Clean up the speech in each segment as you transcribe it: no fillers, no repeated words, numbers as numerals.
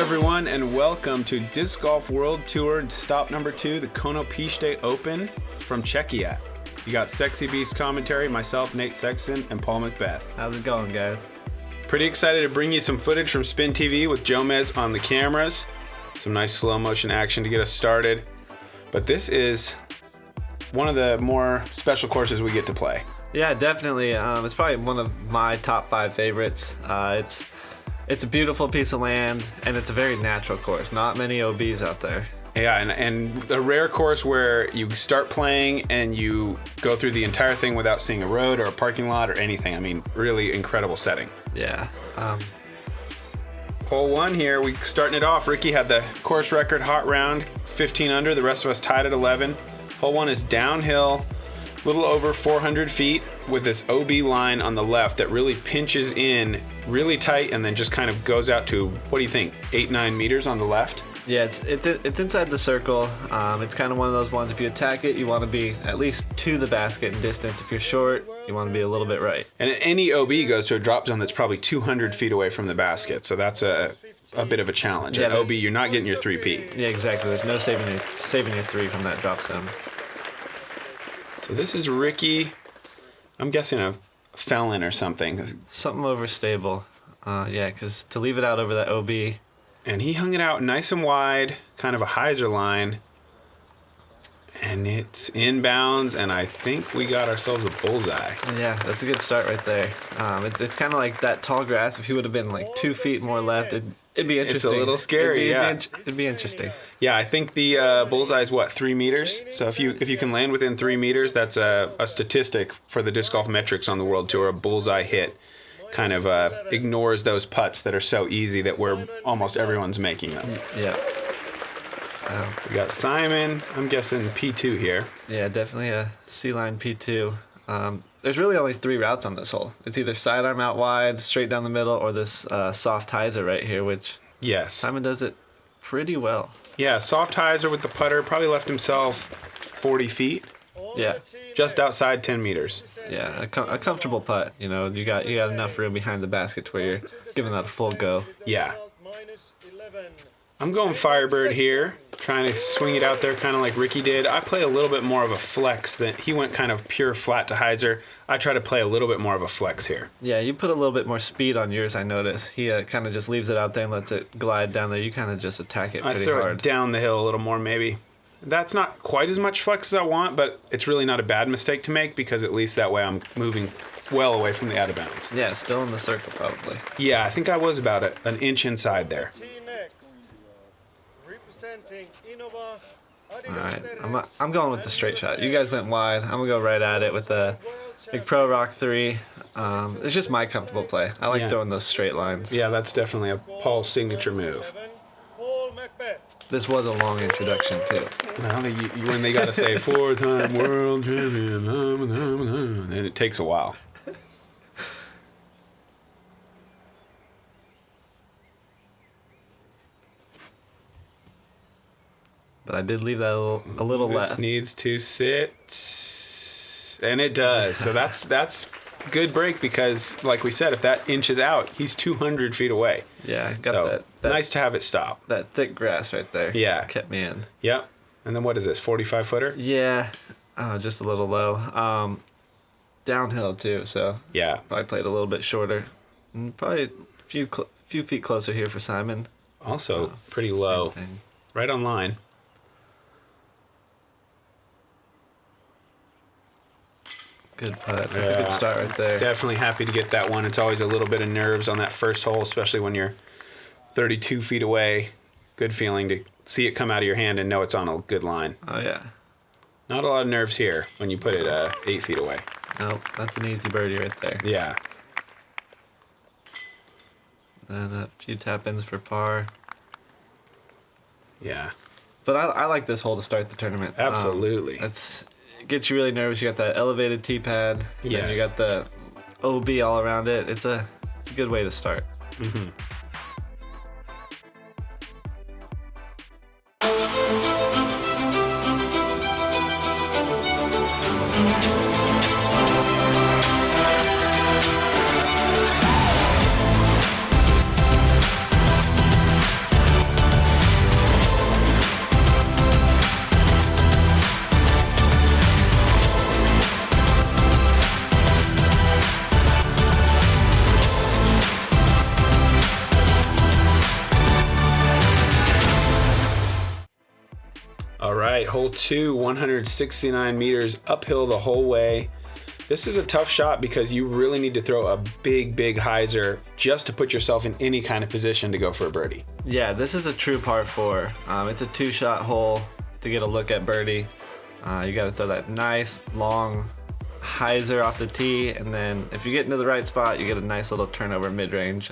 everyone, and welcome to Disc Golf World Tour stop number 2, the Konopiście Open from Czechia. You got Sexy Beast commentary, myself, Nate Sexton, and Paul McBeth. How's it going, guys? Pretty excited to bring you some footage from SpinTV with Jomez on the cameras. Some nice slow motion action to get us started. But this is one of the more special courses we get to play. Yeah, definitely. It's probably one of my top 5 favorites. It's a beautiful piece of land, and it's a very natural course. Not many OBs out there. Yeah, and a rare course where you start playing and you go through the entire thing without seeing a road or a parking lot or anything. I mean, really incredible setting. Yeah. Hole 1 here, we starting it off. Ricky had the course record hot round, 15 under. The rest of us tied at 11. Hole 1 is downhill, a little over 400 feet with this OB line on the left that really pinches in really tight and then just kind of goes out to, what do you think, 8-9 meters on the left? Yeah, it's inside the circle. It's kind of one of those ones, if you attack it, you want to be at least to the basket in distance. If you're short, you want to be a little bit right. And any OB goes to a drop zone that's probably 200 feet away from the basket, so that's a bit of a challenge. Yeah, At OB, you're not getting your 3P. Yeah, exactly. There's no saving your 3 from that drop zone. So this is Ricky, I'm guessing a felon or something. Something overstable. Yeah, because to leave it out over that OB. And he hung it out nice and wide, kind of a hyzer line. And it's inbounds, and I think we got ourselves a bullseye. Yeah, that's a good start right there. It's kind of like that tall grass. If he would have been like 2 feet more left, it'd be interesting. It's a little scary, it'd be interesting. Yeah, I think the bullseye is, 3 meters? So if you can land within 3 meters, that's a statistic for the disc golf metrics on the World Tour. A bullseye hit kind of ignores those putts that are so easy that almost everyone's making them. Yeah. We got Simon, I'm guessing P2 here. Yeah, definitely a C-line P2. There's really only 3 routes on this hole. It's either sidearm out wide, straight down the middle, or this soft hyzer right here, which yes, Simon does it pretty well. Yeah, soft hyzer with the putter, probably left himself 40 feet. Yeah. Just outside 10 meters. Yeah, a comfortable putt. You know, you got enough room behind the basket to where you're giving that a full go. Yeah. I'm going Firebird here, trying to swing it out there kind of like Ricky did. I play a little bit more of a flex than he went kind of pure flat to hyzer. I try to play a little bit more of a flex here. Yeah, you put a little bit more speed on yours, I notice. He kind of just leaves it out there and lets it glide down there. You kind of just attack it pretty hard. I throw it down the hill a little more maybe. That's not quite as much flex as I want, but it's really not a bad mistake to make because at least that way I'm moving well away from the out of bounds. Yeah, still in the circle probably. Yeah, I think I was about an inch inside there. Alright, I'm going with the straight shot. You guys went wide. I'm going to go right at it with the big Pro Rock 3. It's just my comfortable play. I like throwing those straight lines. Yeah, that's definitely a Paul signature move. Paul McBeth. This was a long introduction, too. Well, when they got to say 4-time world champion, and it takes a while. But I did leave that a little This left. needs to sit, and it does. So that's good break because, like we said, if that inches out, he's 200 feet away. Yeah, got So that nice to have it stop. that thick grass right there. Yeah. Kept me in. Yep. And then what is this, 45-footer? Yeah, just a little low. Downhill, too, so Yeah. probably played a little bit shorter. And probably a few feet closer here for Simon. Also pretty low. Same thing. Right on line. Good putt. That's a good start right there. Definitely happy to get that one. It's always a little bit of nerves on that first hole, especially when you're 32 feet away. Good feeling to see it come out of your hand and know it's on a good line. Oh, yeah. Not a lot of nerves here when you put it 8 feet away. Nope, that's an easy birdie right there. Yeah. And a few tap-ins for par. Yeah. But I like this hole to start the tournament. Absolutely. It gets you really nervous. You got that elevated tee pad. And then you Yes. got the OB all around it. It's a good way to start. Mm-hmm. hole 2, 169 meters uphill the whole way. This is a tough shot because you really need to throw a big, big hyzer just to put yourself in any kind of position to go for a birdie. Yeah, this is a true par 4. It's a 2-shot hole to get a look at birdie. You got to throw that nice, long hyzer off the tee, and then if you get into the right spot, you get a nice little turnover mid-range.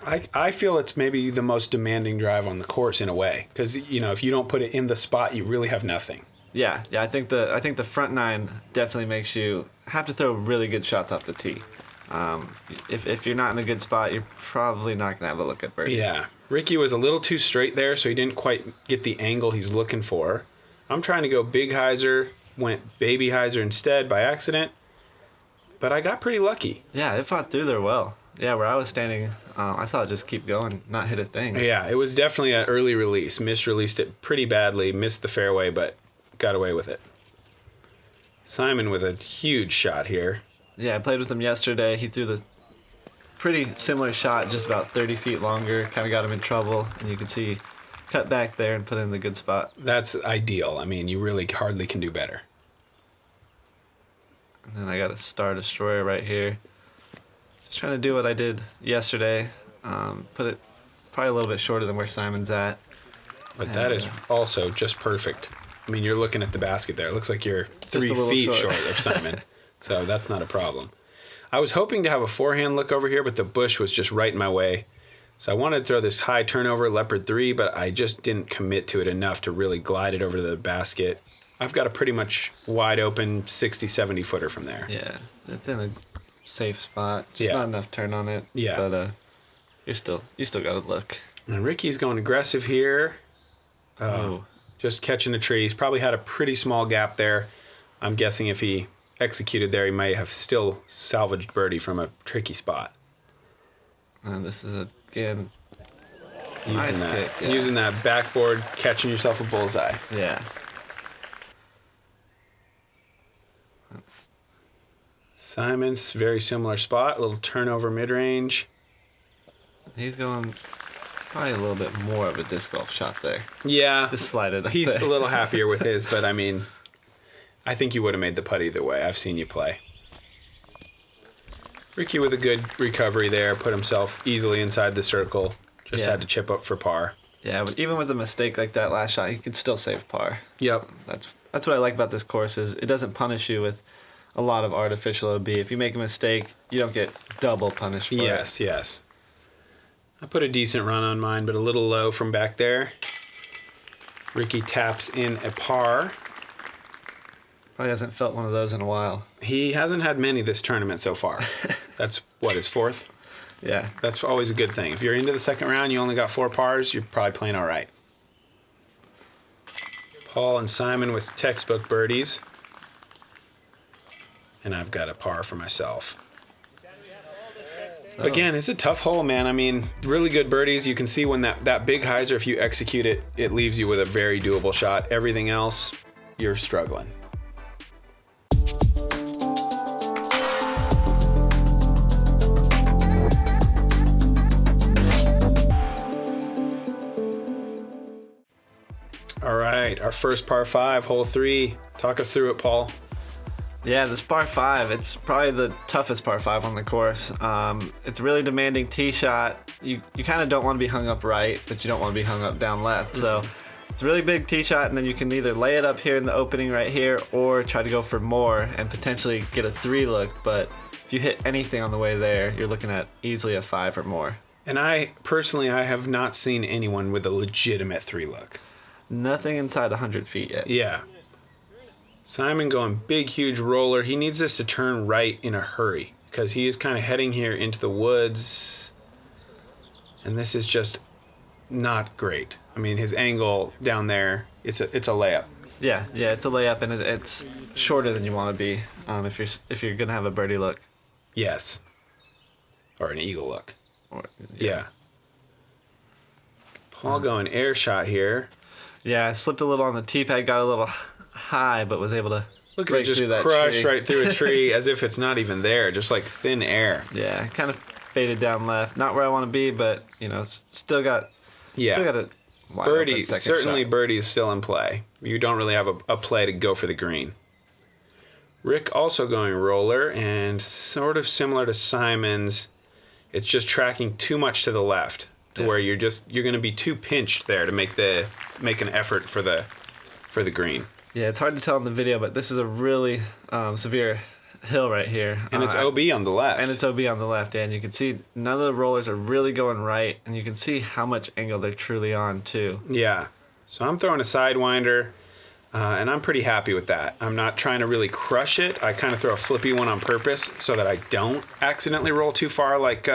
I feel it's maybe the most demanding drive on the course in a way, because if you don't put it in the spot, you really have nothing. Yeah. I think the front 9 definitely makes you have to throw really good shots off the tee. If you're not in a good spot, you're probably not gonna have a look at birdie. Yeah, Ricky was a little too straight there, so he didn't quite get the angle he's looking for. I'm trying to go big hyzer, went baby hyzer instead by accident, but I got pretty lucky. Yeah, it fought through there well. Yeah, where I was standing, I saw it just keep going, not hit a thing. Yeah, it was definitely an early release. Misreleased it pretty badly, missed the fairway, but got away with it. Simon with a huge shot here. Yeah, I played with him yesterday. He threw the pretty similar shot, just about 30 feet longer. Kind of got him in trouble, and you can see cut back there and put it in the good spot. That's ideal. I mean, you really hardly can do better. And then I got a Star Destroyer right here. Just trying to do what I did yesterday. Put it probably a little bit shorter than where Simon's at. But that is also just perfect. I mean, you're looking at the basket there. It looks like you're 3 feet short of Simon. So that's not a problem. I was hoping to have a forehand look over here, but the bush was just right in my way. So I wanted to throw this high turnover Leopard 3, but I just didn't commit to it enough to really glide it over to the basket. I've got a pretty much wide open 60, 70 footer from there. Yeah, it's in a safe spot. Just not enough turn on it. Yeah. But you still got to look. And Ricky's going aggressive here. Just catching the tree. He's probably had a pretty small gap there. I'm guessing if he executed there, he might have still salvaged birdie from a tricky spot. And this is, again, Using nice that, kick. Yeah. Using that backboard, catching yourself a bullseye. Yeah. Simon's very similar spot, a little turnover mid-range. He's going probably a little bit more of a disc golf shot there. Yeah. Just slide it up He's there. a little happier with his, but I mean, I think you would have made the putt either way. I've seen you play. Ricky with a good recovery there, put himself easily inside the circle. Just had to chip up for par. Yeah, but even with a mistake like that last shot, he could still save par. Yep. That's what I like about this course is it doesn't punish you with a lot of artificial OB. If you make a mistake, you don't get double punished for it. Yes. I put a decent run on mine, but a little low from back there. Ricky taps in a par. Probably hasn't felt one of those in a while. He hasn't had many this tournament so far. That's his 4th? Yeah. That's always a good thing. If you're into the second round, you only got 4 pars, you're probably playing all right. Paul and Simon with textbook birdies. And I've got a par for myself. So. Again, it's a tough hole, man. I mean, really good birdies. You can see when that big hyzer, if you execute it, it leaves you with a very doable shot. Everything else, you're struggling. All right, our first par 5, hole 3. Talk us through it, Paul. Yeah, this par 5, it's probably the toughest par 5 on the course. It's a really demanding tee shot. You kind of don't want to be hung up right, but you don't want to be hung up down left. So it's a really big tee shot, and then you can either lay it up here in the opening right here or try to go for more and potentially get a 3 look. But if you hit anything on the way there, you're looking at easily a 5 or more. And I have not seen anyone with a legitimate 3 look. Nothing inside 100 feet yet. Yeah. Simon going big, huge roller. He needs this to turn right in a hurry because he is kind of heading here into the woods. And this is just not great. I mean, his angle down there, it's a layup. Yeah, it's a layup, and it's shorter than you want to be if you're going to have a birdie look. Yes. Or an eagle look. Yeah. Paul going air shot here. Yeah, I slipped a little on the tee pad, got a little high, but was able to break just through that crush tree. right through a tree as if it's not even there, just like thin air. Yeah, kind of faded down left. Not where I want to be, but still got a wide open birdie, second certainly shot. birdie is still in play. You don't really have a play to go for the green. Rick also going roller, and sort of similar to Simon's, it's just tracking too much to the left to where you're going to be too pinched there to make an effort for the green. Yeah, it's hard to tell in the video, but this is a really severe hill right here. And it's OB on the left. And it's OB on the left, yeah, and you can see none of the rollers are really going right, and you can see how much angle they're truly on, too. Yeah. So I'm throwing a sidewinder, and I'm pretty happy with that. I'm not trying to really crush it. I kind of throw a flippy one on purpose so that I don't accidentally roll too far like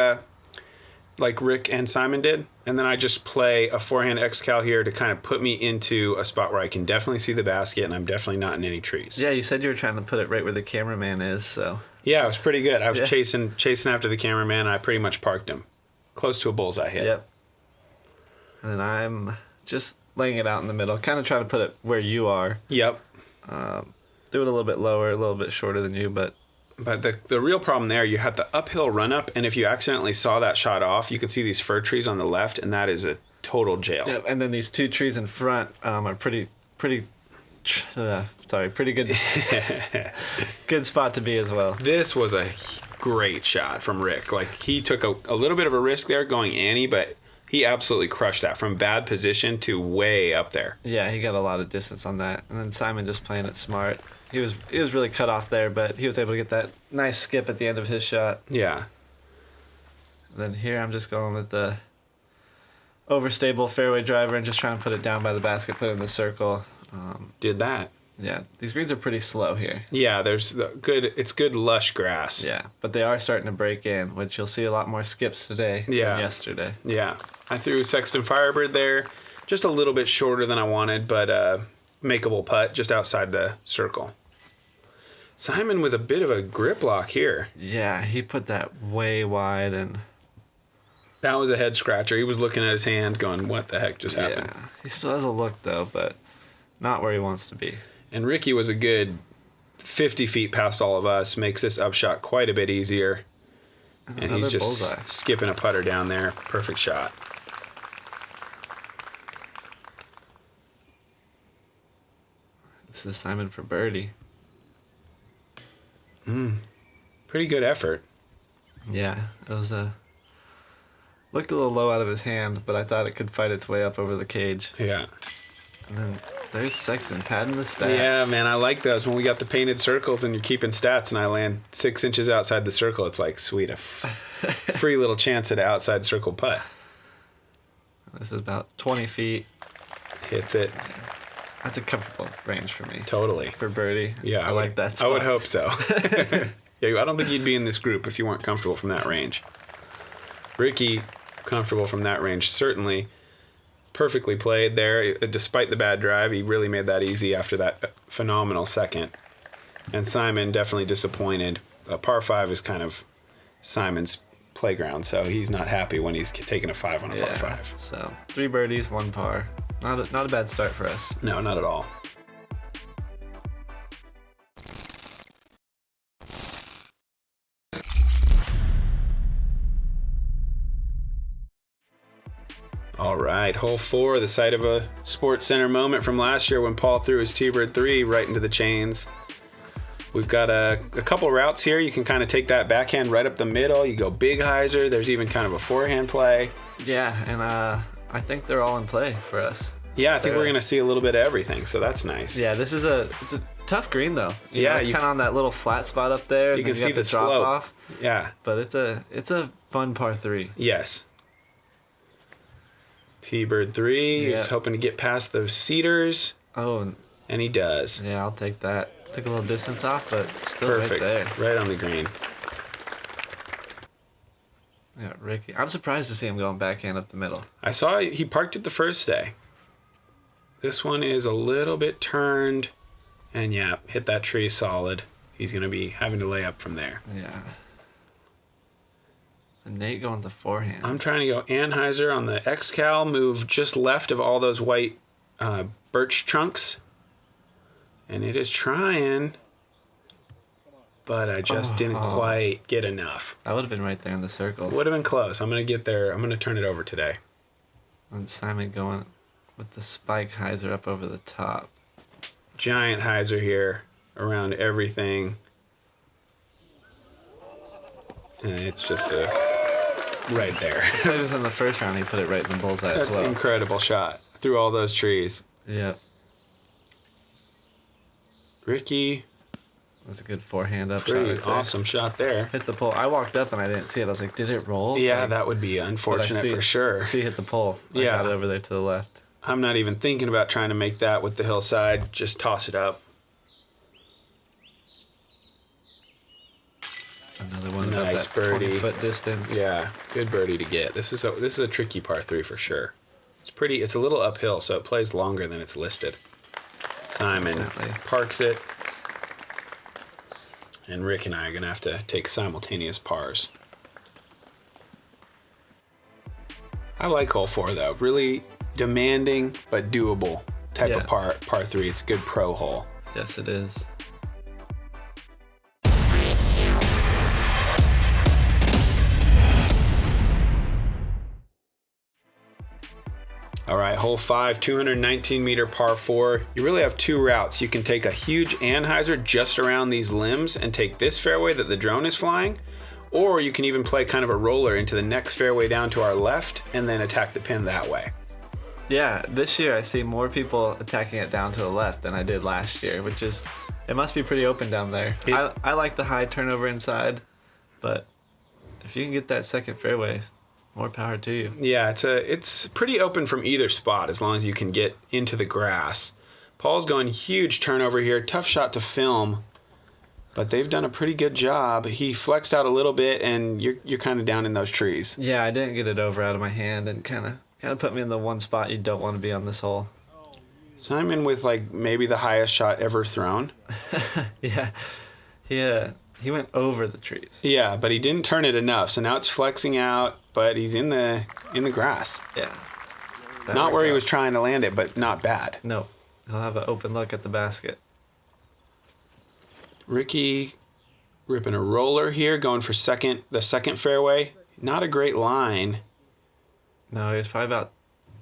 Rick and Simon did. And then I just play a forehand X-Cal here to kind of put me into a spot where I can definitely see the basket, and I'm definitely not in any trees. Yeah, you said you were trying to put it right where the cameraman is, so... Yeah, it was pretty good. I was chasing after the cameraman, and I pretty much parked him. Close to a bullseye hit. Yep. And then I'm just laying it out in the middle, kind of trying to put it where you are. Yep. Do it a little bit lower, a little bit shorter than you, but... But the real problem there, you had the uphill run up, and if you accidentally saw that shot off, you can see these fir trees on the left, and that is a total jail. Yeah, and then these two trees in front are pretty good good spot to be as well. This was a great shot from Rick. Like, he took a little bit of a risk there going Annie, but he absolutely crushed that from bad position to way up there. Yeah, he got a lot of distance on that, and then Simon just playing it smart. He was really cut off there, but he was able to get that nice skip at the end of his shot. Yeah. And then here I'm just going with the overstable fairway driver and just trying to put it down by the basket, put it in the circle. Did that. Yeah, these greens are pretty slow here. Yeah, it's good lush grass. Yeah, but they are starting to break in, which you'll see a lot more skips today than yesterday. Yeah. I threw Sexton Firebird there, just a little bit shorter than I wanted, but makeable putt just outside the circle. Simon with a bit of a grip lock here. Yeah, he put that way wide, and that was a head scratcher. He was looking at his hand going, what the heck just happened? Yeah, he still has a look, though, but not where he wants to be. And Ricky was a good 50 feet past all of us, makes this upshot quite a bit easier. And he's just bullseye. Skipping a putter down there. Perfect shot. This is Simon for birdie. Pretty good effort. Yeah, it was looked a little low out of his hand, but I thought it could fight its way up over the cage. Yeah. And then there's Sexton padding the stats. Yeah, man, I like those. When we got the painted circles and you're keeping stats and I land 6 inches outside the circle, it's like, sweet, a free little chance at an outside circle putt. This is about 20 feet. Hits it. That's a comfortable range for me. Totally. For birdie. Yeah, I like that spot. I would hope so. Yeah, I don't think you'd be in this group if you weren't comfortable from that range. Ricky, comfortable from that range, certainly. Perfectly played there. Despite the bad drive, he really made that easy after that phenomenal second. And Simon definitely disappointed. Par 5 is kind of Simon's playground, so he's not happy when he's taking a 5 on a par 5. So 3 birdies, 1 par. Not a bad start for us. No, not at all. All right, hole 4, the site of a Sports Center moment from last year when Paul threw his T-Bird 3 right into the chains. We've got a couple routes here. You can kind of take that backhand right up the middle. You go big hyzer. There's even kind of a forehand play. Yeah, and I think they're all in play for us. Yeah, I think we're going to see a little bit of everything, so that's nice. Yeah, it's a tough green, though. It's kind of on that little flat spot up there. You can see the drop slope. off. Yeah. But it's a fun par 3. Yes. T-Bird 3. He's hoping to get past those cedars. Oh. And he does. Yeah, I'll take that. Took a little distance off, but still perfect. Right there. Right on the green. Yeah, Ricky. I'm surprised to see him going backhand up the middle. I saw he parked it the first day. This one is a little bit turned. And yeah, hit that tree solid. He's going to be having to lay up from there. Yeah. And Nate going the forehand. I'm trying to go Anheuser on the X-Cal, move just left of all those white birch chunks. And it is trying, but I just didn't quite get enough. That would have been right there in the circle. Would have been close. I'm going to get there. I'm going to turn it over today. And Simon going with the spike hyzer up over the top. Giant hyzer here around everything. And it's just right there. Played within the first round, he put it right in the bullseye as well. That's an incredible shot through all those trees. Yep. Ricky. That's a good forehand up shot. Pretty awesome shot there. Hit the pole. I walked up and I didn't see it. I was like, did it roll? Yeah, like, that would be unfortunate for sure. I see it hit the pole. Yeah. I got it over there to the left. I'm not even thinking about trying to make that with the hillside. Just toss it up. Another one Nice about that birdie. 20-foot distance. Yeah, good birdie to get. This is a tricky par 3 for sure. It's a little uphill, so it plays longer than it's listed. Simon Definitely. parks it. And Rick and I are going to have to take simultaneous pars. I like hole 4 though. Really demanding but doable type of par 3. It's a good pro hole. Yes, it is. All right, hole 5, 219 meter par 4. You really have 2 routes. You can take a huge anhyzer just around these limbs and take this fairway that the drone is flying, or you can even play kind of a roller into the next fairway down to our left and then attack the pin that way. Yeah, this year I see more people attacking it down to the left than I did last year, which is, it must be pretty open down there. I like the high turnover inside, but if you can get that second fairway, more power to you. Yeah, it's pretty open from either spot as long as you can get into the grass. Paul's going huge turnover here. Tough shot to film, but they've done a pretty good job. He flexed out a little bit, and you're kind of down in those trees. Yeah, I didn't get it over out of my hand, and kind of put me in the one spot you don't want to be on this hole. Simon with like maybe the highest shot ever thrown. Yeah. He went over the trees. Yeah, but he didn't turn it enough, so now it's flexing out, but he's in the grass. Yeah. Not where he was trying to land it, but not bad. No. He'll have an open look at the basket. Ricky ripping a roller here, going for the second fairway. Not a great line. No, he was probably about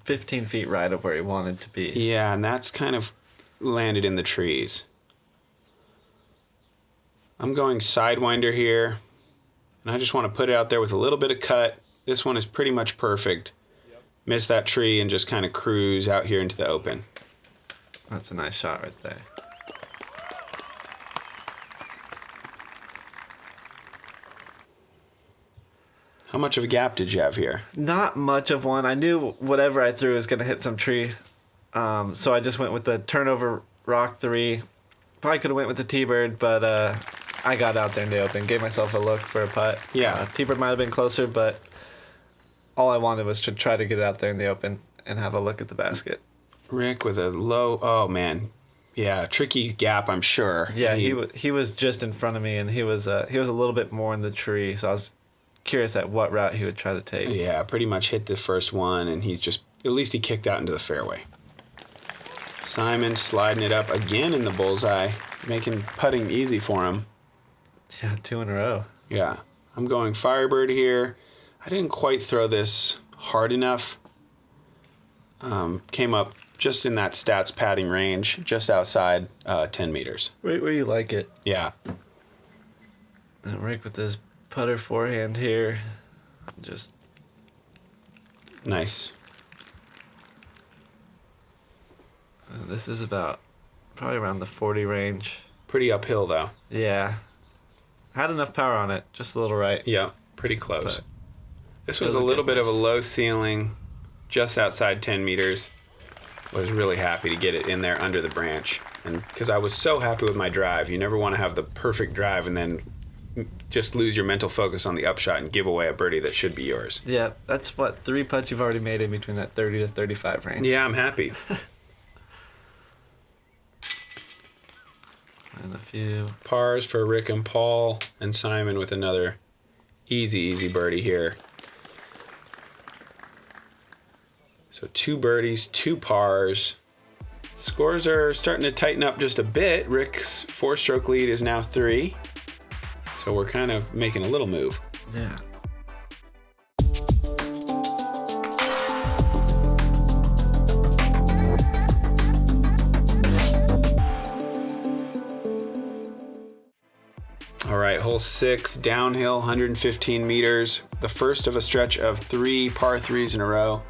15 feet right of where he wanted to be. Yeah, and that's kind of landed in the trees. I'm going sidewinder here, and I just want to put it out there with a little bit of cut. This one is pretty much perfect. Miss that tree and just kind of cruise out here into the open. That's a nice shot right there. How much of a gap did you have here? Not much of one. I knew whatever I threw was going to hit some tree, so I just went with the turnover rock 3. Probably could have went with the T-bird, but I got out there in the open, gave myself a look for a putt. Yeah. T-bird might have been closer, but all I wanted was to try to get it out there in the open and have a look at the basket. Rick with a low, oh man. Yeah, tricky gap, I'm sure. Yeah, he was just in front of me, and he was a little bit more in the tree, so I was curious at what route he would try to take. Yeah, pretty much hit the first one, and at least he kicked out into the fairway. Simon sliding it up again in the bullseye, making putting easy for him. Yeah, 2 in a row. Yeah, I'm going Firebird here. I didn't quite throw this hard enough. Came up just in that stats padding range, just outside 10 meters. Right where you like it. Yeah. And Rick with his putter forehand here. Just Nice. This is about probably around the 40 range. Pretty uphill, though. Yeah. Had enough power on it, just a little right. Yeah, pretty close. But this was a little bit of a low ceiling, just outside 10 meters. Was really happy to get it in there under the branch. And because I was so happy with my drive. You never want to have the perfect drive and then just lose your mental focus on the upshot and give away a birdie that should be yours. Yeah, that's what 3 putts you've already made in between that 30 to 35 range. Yeah, I'm happy. And a few Pars for Rick and Paul, and Simon with another easy birdie here. So 2 birdies, 2 pars. Scores are starting to tighten up just a bit. Rick's 4-stroke lead is now 3. So we're kind of making a little move. Yeah. Hole 6, downhill, 115 meters. The first of a stretch of 3 par 3s in a row.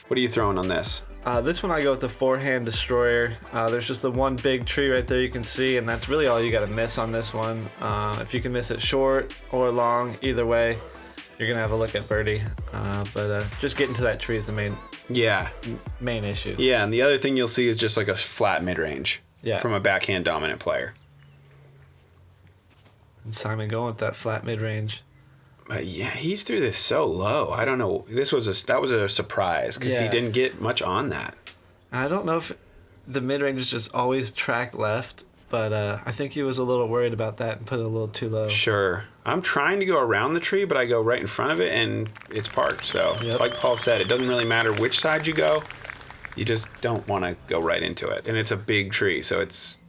What are you throwing on this? This one I go with the forehand destroyer. There's just the one big tree right there you can see, and that's really all you got to miss on this one. If you can miss it short or long, either way, you're gonna have a look at birdie. But just getting to that tree is the main issue. Yeah, and the other thing you'll see is just like a flat mid-range from a backhand dominant player. And Simon going with that flat mid-range. But yeah, he threw this so low. I don't know. That was a surprise because he didn't get much on that. I don't know if the mid-range is just always track left, but I think he was a little worried about that and put it a little too low. Sure. I'm trying to go around the tree, but I go right in front of it and it's parked. So like Paul said, it doesn't really matter which side you go. You just don't want to go right into it. And it's a big tree, so it's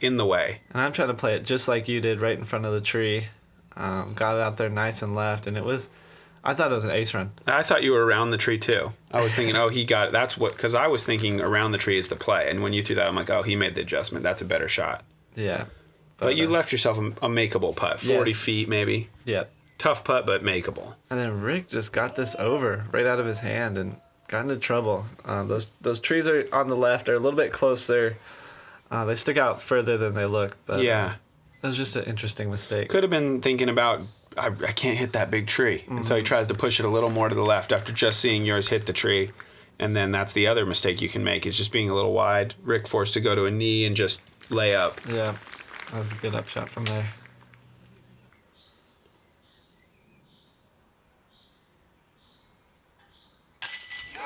in the way. And I'm trying to play it just like you did, right in front of the tree. Got it out there nice and left, and I thought it was an ace run. I thought you were around the tree too. I was thinking, he got it. Because I was thinking around the tree is the play. And when you threw that, I'm like, he made the adjustment. That's a better shot. Yeah. But you left yourself a makeable putt, 40 feet maybe. Yeah. Tough putt, but makeable. And then Rick just got this over right out of his hand and got into trouble. Those trees are on the left are a little bit closer. They stick out further than they look. But it was just an interesting mistake. Could have been thinking about, I can't hit that big tree. And so he tries to push it a little more to the left after just seeing yours hit the tree. And then that's the other mistake you can make, is just being a little wide. Rick forced to go to a knee and just lay up. Yeah, that was a good upshot from there.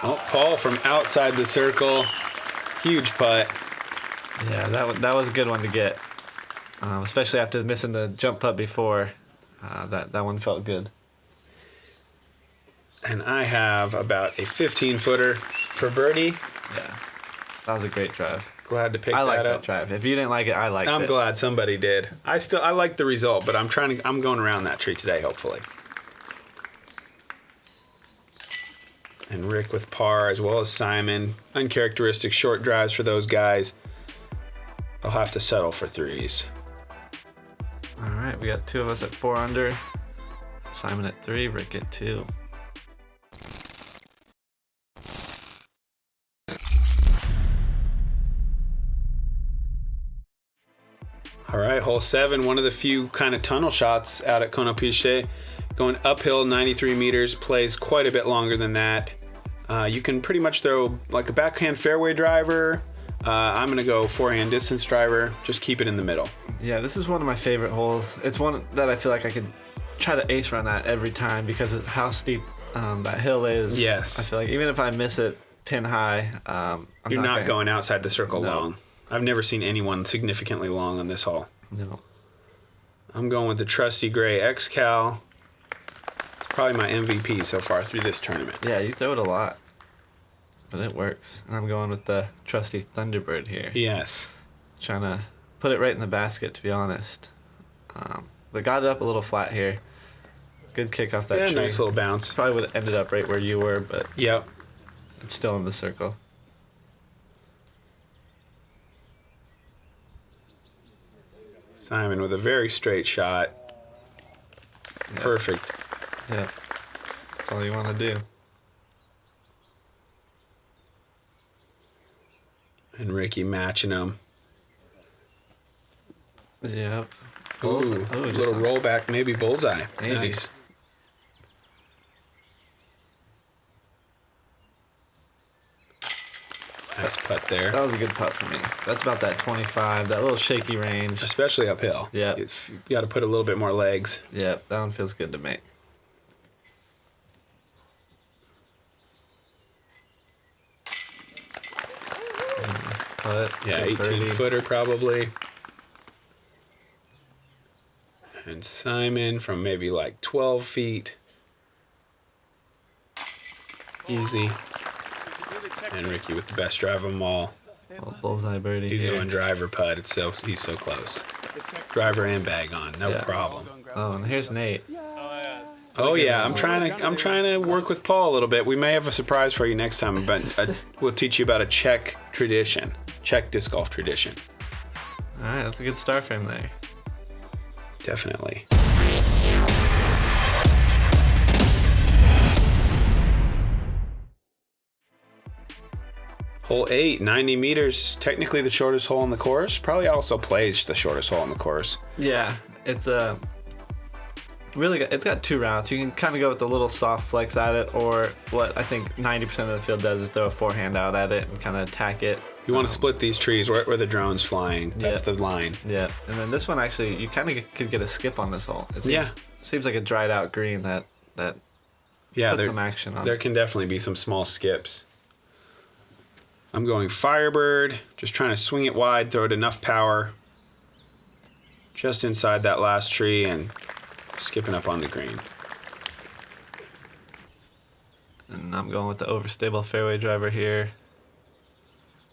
Paul from outside the circle. Huge putt. Yeah, that was a good one to get. Especially after missing the jump putt before. That one felt good. And I have about a 15-footer for birdie. Yeah, that was a great drive. Glad to pick I like that up. that drive. If you didn't like it, I liked it. I'm glad somebody did. I like the result, but I'm going around that tree today, hopefully. And Rick with par, as well as Simon. Uncharacteristic short drives for those guys. They'll have to settle for threes. All right, we got two of us at 4 under. Simon at 3, Rick at 2. All right, hole 7, one of the few kind of tunnel shots out at Konopiście. Going uphill 93 meters, plays quite a bit longer than that. You can pretty much throw like a backhand fairway driver. I'm going to go forehand distance driver. Just keep it in the middle. Yeah, this is one of my favorite holes. It's one that I feel like I could try to ace run at every time because of how steep that hill is. Yes. I feel like even if I miss it pin high, You're not going outside the circle No. long. I've never seen anyone significantly long on this hole. No. I'm going with the trusty gray X-Cal. It's probably my MVP so far through this tournament. Yeah, you throw it a lot, but it works. And I'm going with the trusty Thunderbird here. Yes. Trying to put it right in the basket, to be honest. They got it up a little flat here. Good kick off that tree. Nice little bounce. Probably would have ended up right where you were, but Yep. it's still in the circle. Simon with a very straight shot. Yep. Perfect. Yeah, that's all you want to do. And Ricky matching them. Yep. Ooh, little rollback, maybe bullseye. Maybe. Nice. Nice putt there. That was a good putt for me. That's about that 25, that little shaky range. Especially uphill. Yeah. You got to put a little bit more legs. Yep, that one feels good to make. Nice putt. Yeah, Good birdie. 18-footer probably. And Simon from maybe like 12 feet. Easy. And Ricky with the best drive of them all. Little bullseye birdie. He's here. going driver putt. He's so close. Driver and bag on, no Yeah. problem. Oh, and here's Nate. Oh yeah, I'm trying to work with Paul a little bit. We may have a surprise for you next time, but we'll teach you about a Czech tradition, Czech disc golf tradition. All right, that's a good start for him there. Definitely. Hole 8, 90 meters. Technically the shortest hole on the course. Probably also plays the shortest hole on the course. Yeah, it's really good. It's got 2 routes. You can kind of go with the little soft flex at it, or what I think 90% of the field does is throw a forehand out at it and kind of attack it. You want to split these trees right where the drone's flying. That's the line. Yeah, and then this one actually, you kind of could get a skip on this hole. It seems like a dried out green that puts some action on. There can definitely be some small skips. I'm going Firebird, just trying to swing it wide, throw it enough power just inside that last tree and skipping up on the green. And I'm going with the overstable fairway driver here.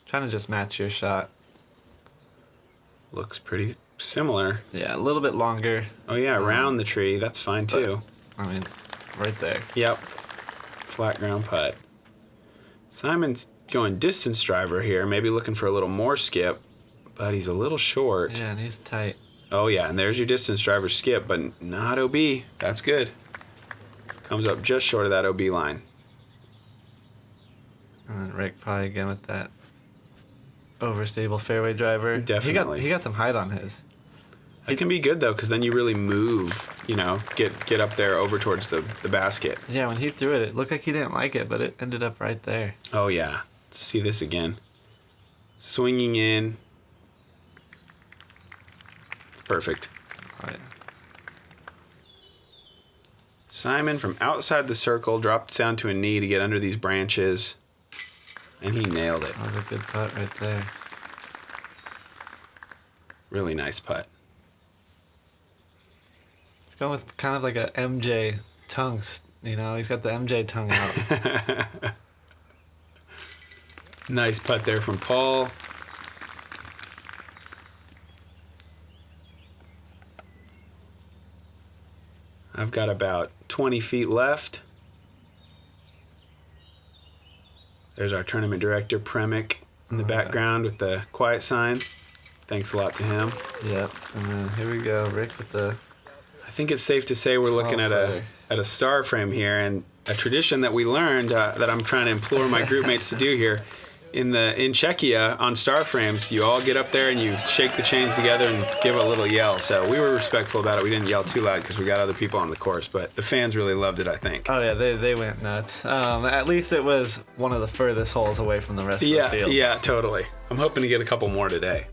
Trying to just match your shot. Looks pretty similar. Yeah, a little bit longer. Oh yeah, around the tree. That's fine too. I mean, right there. Yep. Flat ground putt. Simon's going distance driver here, maybe looking for a little more skip, but he's a little short. Yeah, and he's tight. Oh yeah, and there's your distance driver skip, but not OB. That's good. Comes up just short of that OB line. And then Rick probably again with that overstable fairway driver. Definitely. He got some height on his. It can be good though, because then you really move, get up there over towards the basket. Yeah, when he threw it, it looked like he didn't like it, but it ended up right there. Oh yeah. Let's see this again. Swinging in. It's perfect. Oh, yeah. Simon from outside the circle dropped down to a knee to get under these branches, and he nailed it. That was a good putt right there. Really nice putt. It's going with kind of like a MJ tongue, he's got the MJ tongue out. Nice putt there from Paul. I've got about 20 feet left. There's our tournament director, Premick, in the background with the quiet sign. Thanks a lot to him. Yep. And then here we go, Rick with the... I think it's safe to say we're looking at a star frame here, and a tradition that we learned that I'm trying to implore my group mates to do here. In Czechia, on star frames, you all get up there and you shake the chains together and give a little yell. So we were respectful about it. We didn't yell too loud because we got other people on the course, but the fans really loved it, I think. Oh yeah, they went nuts. At least it was one of the furthest holes away from the rest of the field. Yeah, totally. I'm hoping to get a couple more today.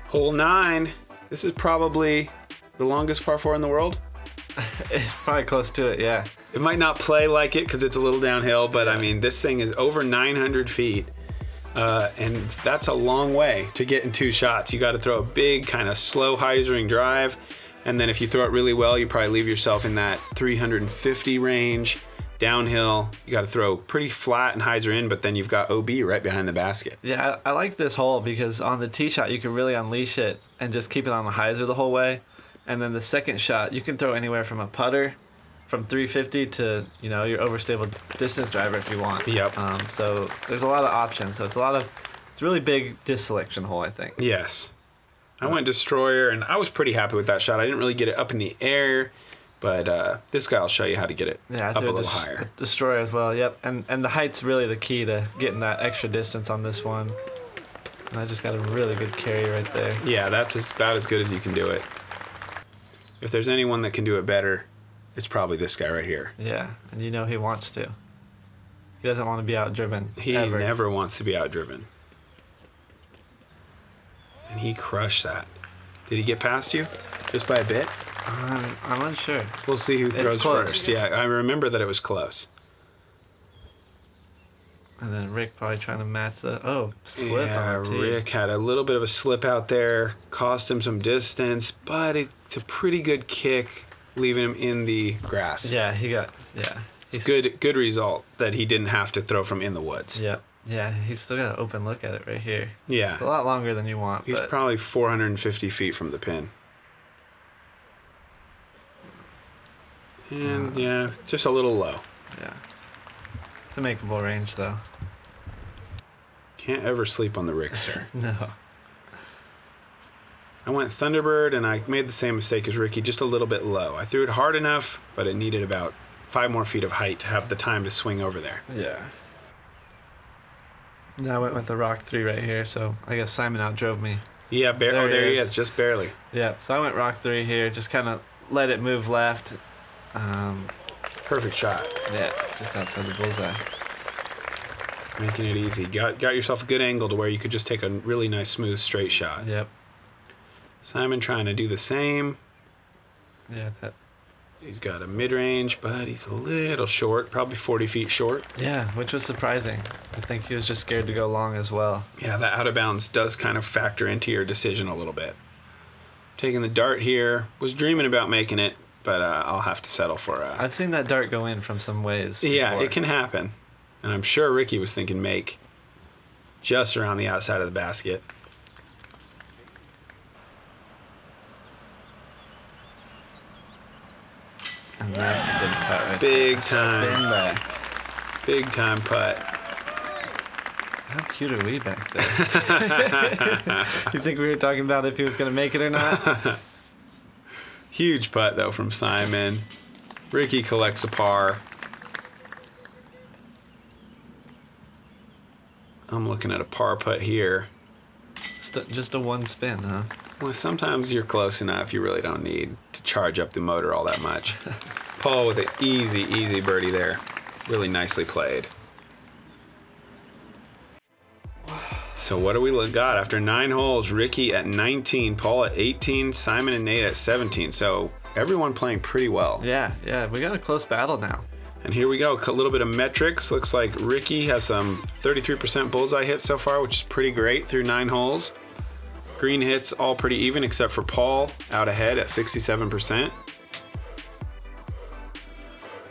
Hole 9. This is probably the longest par 4 in the world. It's probably close to it, yeah. It might not play like it because it's a little downhill, but I mean, this thing is over 900 feet. And that's a long way to get in 2 shots. You got to throw a big kind of slow hyzering drive. And then if you throw it really well, you probably leave yourself in that 350 range. Downhill, you got to throw pretty flat and hyzer in, but then you've got OB right behind the basket. Yeah, I like this hole because on the tee shot, you can really unleash it and just keep it on the hyzer the whole way. And then the second shot, you can throw anywhere from a putter from 350 to, your overstable distance driver if you want. Yep. So there's a lot of options. So it's a really big disc selection hole, I think. Yes. I went Destroyer, and I was pretty happy with that shot. I didn't really get it up in the air. But this guy will show you how to get it up a little higher. Destroyer as well, yep. And the height's really the key to getting that extra distance on this one. And I just got a really good carry right there. Yeah, that's about as good as you can do it. If there's anyone that can do it better, it's probably this guy right here. Yeah, and he wants to. He doesn't want to be outdriven. He ever. Never wants to be outdriven. And he crushed that. Did he get past you? Just by a bit? I'm unsure. We'll see who throws close. first. Yeah, I remember that it was close. And then Rick probably trying to match the slip on the tee. Rick had a little bit of a slip out there, cost him some distance, but it's a pretty good kick, leaving him in the grass. Yeah, It's good result that he didn't have to throw from in the woods. Yep. Yeah, he's still got an open look at it right here. Yeah. It's a lot longer than you want. He's probably 450 feet from the pin. And yeah, just a little low. Yeah. It's a makeable range though. Can't ever sleep on the Rickster. No. I went Thunderbird and I made the same mistake as Ricky, just a little bit low. I threw it hard enough, but it needed about 5 more feet of height to have the time to swing over there. Yeah. Now I went with the Rock 3 right here, so I guess Simon outdrove me. Yeah, there he is, just barely. Yeah, so I went Rock 3 here, just kind of let it move left. Perfect shot. Yeah, just outside the bullseye. Making it easy. Got yourself a good angle to where you could just take a really nice, smooth, straight shot. Yep. Simon trying to do the same. Yeah, He's got a mid-range, but he's a little short, probably 40 feet short. yeah, which was surprising. I think he was just scared to go long as well. Yeah, that out of bounds does kind of factor into your decision a little bit. Taking the dart here, was dreaming about making it, but I'll have to settle for I've seen that dart go in from some ways. Yeah, before. it can happen. And I'm sure Ricky was thinking make just around the outside of the basket. And that's a good putt right Big there. time. Spin back. Big time putt. How cute are we back there? You think we were talking about if he was going to make it or not? Huge putt, though, from Simon. Ricky collects a par. I'm looking at a par putt here. Just a one spin, huh? Well, sometimes you're close enough. You really don't need to charge up the motor all that much. Paul with an easy birdie there. Really nicely played. So what do we got after 9 holes? Ricky at 19, Paul at 18, Simon and Nate at 17. So everyone playing pretty well. Yeah, we got a close battle now. And here we go, a little bit of metrics. Looks like Ricky has some 33% bullseye hits so far, which is pretty great through 9 holes. Green hits all pretty even except for Paul out ahead at 67%.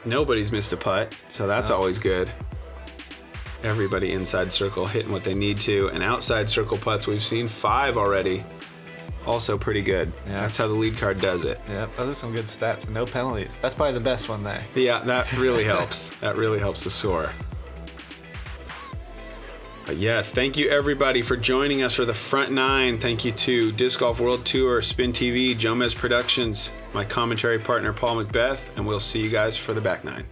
Nobody's missed a putt, so that's always good. Everybody inside circle hitting what they need to, and outside circle putts, we've seen 5 already. Also pretty good. Yeah. That's how the lead card does it. Yeah, those are some good stats and no penalties. That's probably the best one there. Yeah, that really helps. That really helps the score. But yes, thank you everybody for joining us for the front 9. Thank you to Disc Golf World Tour, SpinTV, Jomez Productions, my commentary partner Paul McBeth, and we'll see you guys for the back 9.